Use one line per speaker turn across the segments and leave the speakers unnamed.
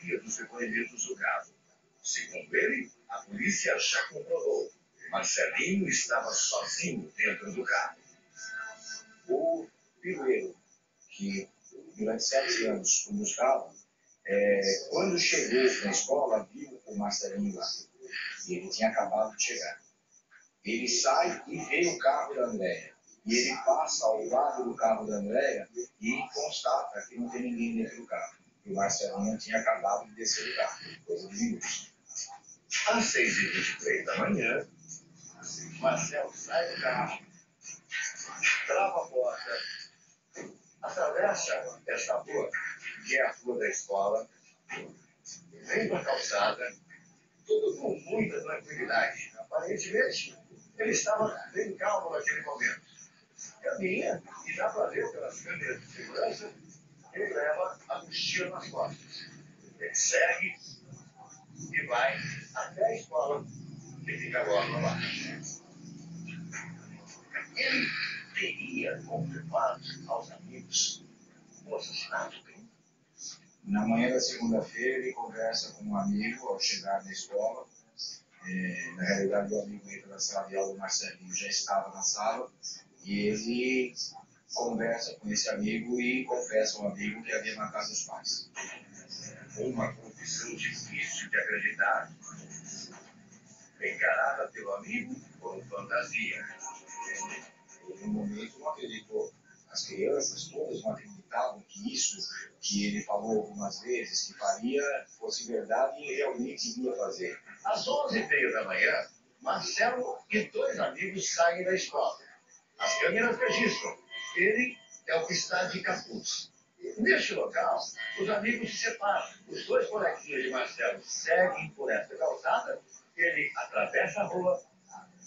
fotografia dos depoimentos do caso. Segundo ele, a polícia já comprovou. Marcelinho estava sozinho dentro do carro.
O Pirueiro, que durante 7 anos buscava, quando chegou na escola, viu o Marcelinho lá. E ele tinha acabado de chegar. Ele sai e vê o carro da Andréia. E ele passa ao lado do carro da Andréia e constata que não tem ninguém dentro do carro. E o Marcelinho tinha acabado de descer do carro, coisa de minutos.
Às 6h23 da manhã, Marcelo sai do carro, trava a porta, atravessa esta rua, que é a rua da escola, vem para a calçada, tudo com muita tranquilidade. Aparentemente, ele estava bem calmo naquele momento. Caminha e dá para ver pelas câmeras de segurança que ele leva a mochila nas costas. Ele segue e vai até a escola, que fica agora no lar. Ele teria confirmado aos amigos o assassinato dele.
Na manhã da segunda-feira, ele conversa com um amigo ao chegar na escola. Na realidade, o amigo entra na sala de aula, o Marcelinho já estava na sala, e ele conversa com esse amigo e confessa ao amigo que havia matado os pais.
Uma confissão difícil de acreditar. Encarada pelo amigo como fantasia.
Ele, no momento, não acreditou. As crianças todas não acreditavam que isso que ele falou algumas vezes que faria fosse verdade e realmente iria fazer.
Às 11h30 da manhã, Marcelo e 2 amigos saem da escola. As câmeras registram. Ele é o que está de capuz. Neste local, os amigos se separam. Os 2 coleguinhas de Marcelo seguem por esta calçada. Ele atravessa a rua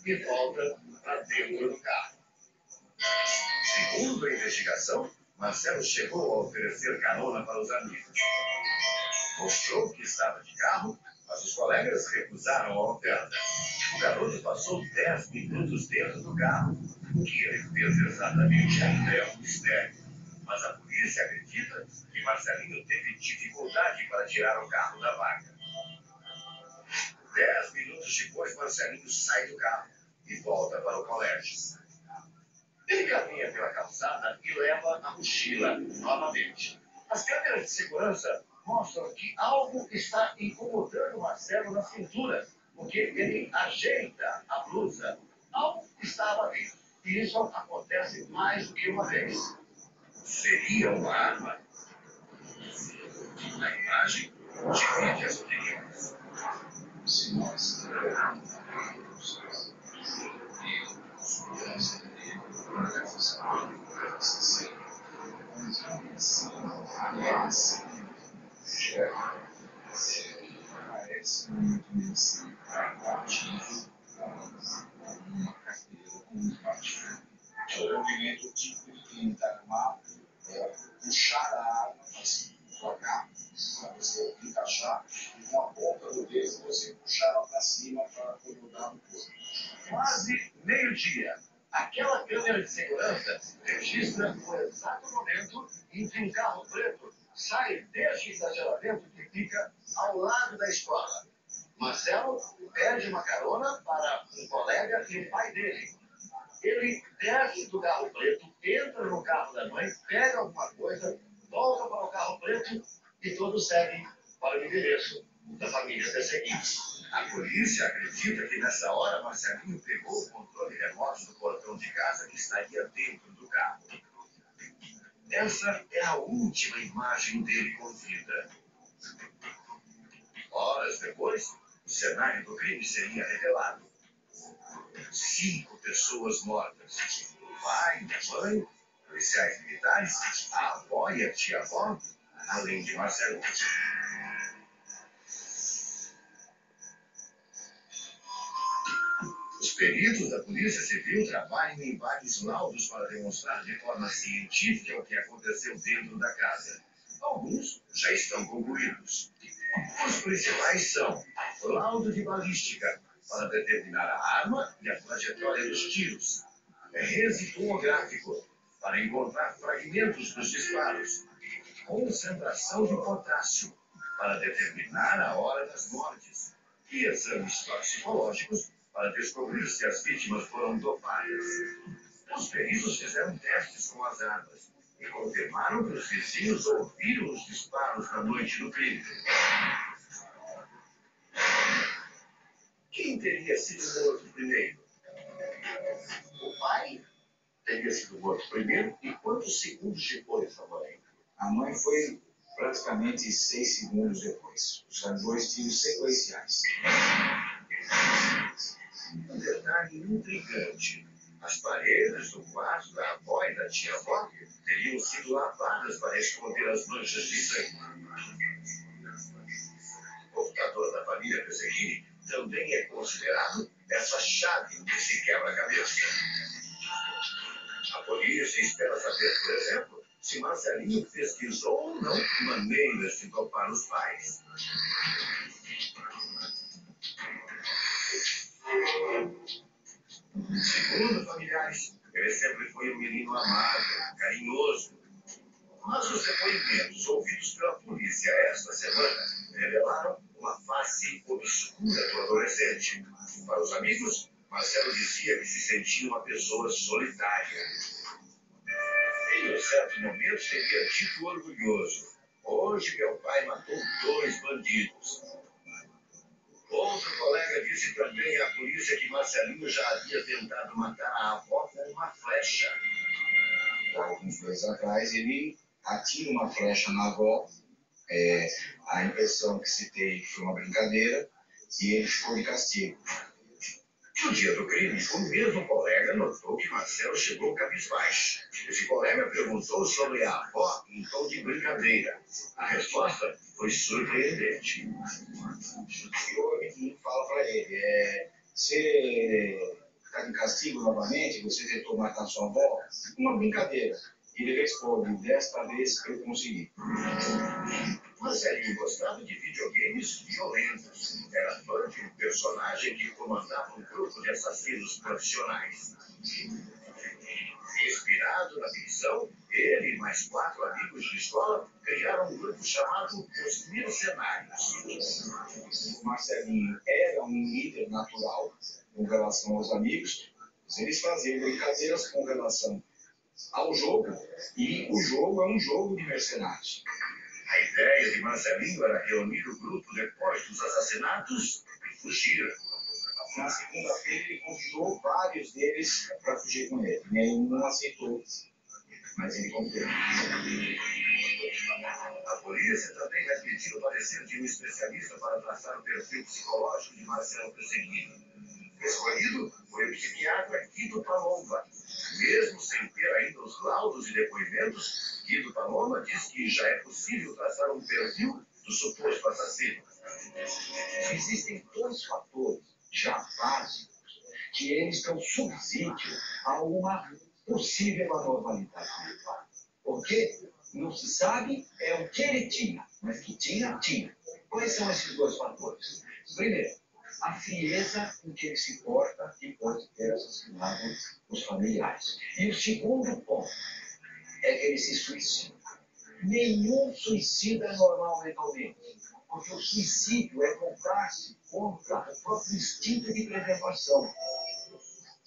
e volta para dentro do carro. Segundo a investigação, Marcelo chegou a oferecer carona para os amigos. Mostrou que estava de carro, mas os colegas recusaram a oferta. O garoto passou 10 minutos dentro do carro. O que ele fez exatamente ainda é um mistério. Mas a polícia acredita que Marcelinho teve dificuldade para tirar o carro da vaga. 10 minutos depois, Marcelinho sai do carro e volta para o colégio. Ele caminha pela calçada e leva a mochila novamente. As câmeras de segurança mostram que algo está incomodando Marcelo na cintura, porque ele ajeita a blusa. Algo estava ali. E isso acontece mais do que uma vez. Seria uma arma? A imagem divide as opiniões.
Se nós parece muito nesse ativo uma carteira com um smartphone. É um movimento típico de quem está armado, puxar a arma, assim, colocar, para você encaixar, e com a ponta do dedo você puxar ela para cima para acomodar no corpo.
Quase meio-dia. Aquela câmera de segurança registra o exato momento em que um carro preto sai deste estacionamento que fica ao lado da escola. Marcelo pede uma carona para um colega e o pai dele. Ele desce do carro preto, entra no carro da mãe, pega alguma coisa, volta para o carro preto e todos seguem para o endereço da família perseguida. A polícia acredita que nessa hora Marcelinho pegou o controle remoto do portão de casa que estaria dentro do carro. Essa é a última imagem dele com vida. Horas depois, o cenário do crime seria revelado. 5 pessoas mortas. O pai e a mãe, policiais militares, a avó e a tia-avó, além de Marcelo. Os peritos da Polícia Civil trabalham em vários laudos para demonstrar de forma científica o que aconteceu dentro da casa. Alguns já estão concluídos. Os principais são laudo de balística, para determinar a arma e a trajetória dos tiros. Residuográfico, para encontrar fragmentos dos disparos. Concentração de potássio, para determinar a hora das mortes e exames toxicológicos para descobrir se as vítimas foram dopadas. Os peritos fizeram testes com as armas e confirmaram que os vizinhos ouviram os disparos na noite do crime. Quem teria sido morto primeiro? O pai teria sido morto primeiro e quantos segundos depois da mãe?
A mãe foi praticamente 6 segundos depois. Os dois tiros sequenciais.
Um detalhe intrigante. As paredes do quarto da avó e da tia-avó teriam sido lavadas para esconder as manchas de sangue. O computador da família Peseguini também é considerado essa chave desse quebra-cabeça. A polícia espera saber, por exemplo, se Marcelinho pesquisou ou não maneiras de dopar os pais. Segundo familiares, ele sempre foi um menino amável, carinhoso. Mas os depoimentos ouvidos pela polícia esta semana revelaram uma face obscura do adolescente. Para os amigos, Marcelo dizia que se sentia uma pessoa solitária. Em um certo momento, teria dito orgulhoso: hoje meu pai matou 2 bandidos. Outro colega disse também à polícia que Marcelinho já havia tentado matar a avó com uma flecha.
Há alguns meses atrás, ele atira uma flecha na avó. A impressão que se tem foi uma brincadeira e ele ficou de castigo.
No dia do crime, o mesmo colega notou que Marcelo chegou cabisbaixo. Esse colega perguntou sobre a avó em tom de brincadeira. A resposta foi surpreendente.
E o amiguinho fala para ele: você está de castigo novamente? Você tentou matar sua avó? Uma brincadeira. Ele responde: desta vez eu consegui.
Marcelinho gostava de videogames violentos. Era fã de um personagem que comandava um grupo de assassinos profissionais. Inspirado na ficção, ele e mais 4 amigos de escola criaram um grupo chamado Os Mercenários.
O Marcelinho era um líder natural com relação aos amigos. Eles faziam brincadeiras com relação ao jogo, e o jogo é um jogo de mercenários.
A ideia de Marcelinho era reunir o grupo depois dos assassinatos e fugir.
Na segunda-feira, ele convidou vários deles para fugir com ele. Nenhum aceitou, mas ele cumpriu.
A polícia também vai pedir o parecer de um especialista para traçar o perfil psicológico de Marcelo Peseguini. Escolhido foi o psiquiatra Guido Palomba. Mesmo sem ter ainda os laudos e depoimentos, Guido Palomba diz que já é possível traçar um perfil do suposto assassino.
Existem 2 fatores já básicos que eles dão subsídio a uma possível anormalidade mental. Porque não se sabe o que ele tinha, mas que tinha. Quais são esses 2 fatores? Primeiro, a frieza com que ele se porta e pode ter assassinado os familiares. E o segundo ponto é que ele se suicida. Nenhum suicida é normal mentalmente, porque o suicídio é voltar-se contra o próprio instinto de preservação.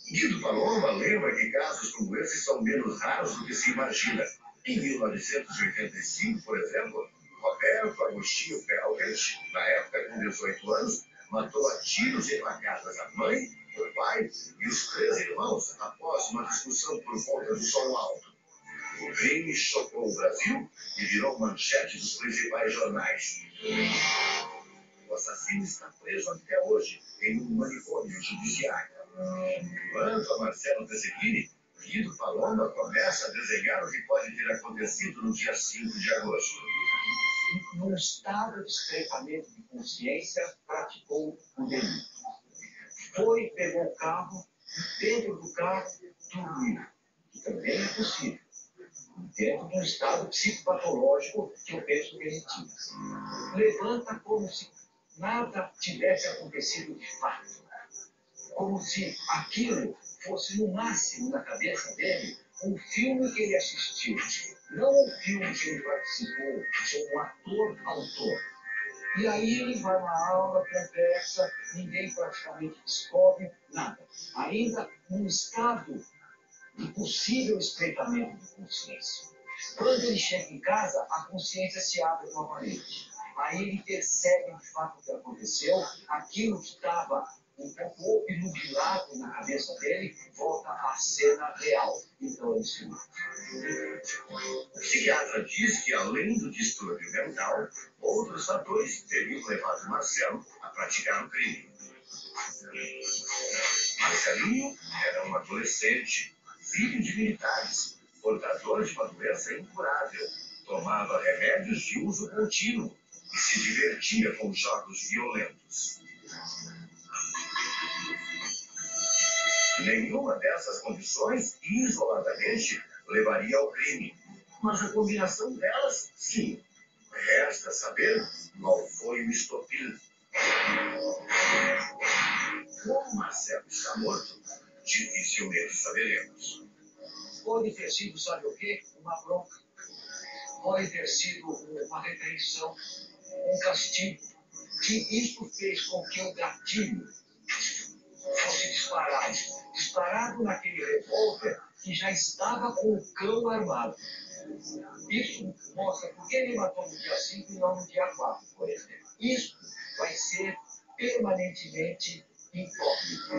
Guido Palomba lembra que casos como esses são menos raros do que se imagina. Em 1985, por exemplo, Roberto Agostinho Felgert, na época com 18 anos, matou a tiros e facadas a mãe, o pai e os 3 irmãos após uma discussão por conta do som alto. O crime chocou o Brasil e virou manchete dos principais jornais. O assassino está preso até hoje em um manicômio judiciário. Quanto a Marcelo Peseguini, Guido Palomba começa a desenhar o que pode ter acontecido no dia 5 de agosto.
Num estado de estreitamento de consciência, praticou o delito. Pegou o carro, dentro do carro, dormiu. Que também é possível. Dentro de um estado psicopatológico que eu penso que ele tinha. Levanta como se nada tivesse acontecido de fato. Como se aquilo fosse, no máximo, na cabeça dele, um filme que ele assistiu. Não um filme que ele participou, como um ator-autor. E aí ele vai na aula, conversa, ninguém praticamente descobre nada. Ainda num estado de possível espreitamento de consciência. Quando ele chega em casa, a consciência se abre novamente. Aí ele percebe de fato o que aconteceu, aquilo que estava um pouco obnubilado na cabeça dele, volta à cena real. Então ele se mata.
O psiquiatra diz que, além do distúrbio mental, outros fatores teriam levado Marcelo a praticar o crime. Marcelinho era um adolescente, filho de militares, portador de uma doença incurável, tomava remédios de uso contínuo e se divertia com jogos violentos. Nenhuma dessas condições, isoladamente, levaria ao crime. Mas a combinação delas, sim. Resta saber qual foi o estopim. Como Marcelo está morto, dificilmente saberemos.
Pode ter sido, sabe o quê? Uma bronca. Pode ter sido uma repreensão, um castigo. Que isso fez com que o gatilho fosse disparado. Disparado naquele revólver que já estava com o cão armado. Isso mostra por que ele matou no dia 5 e não no dia 4, por exemplo. Isso vai ser permanentemente incógnito.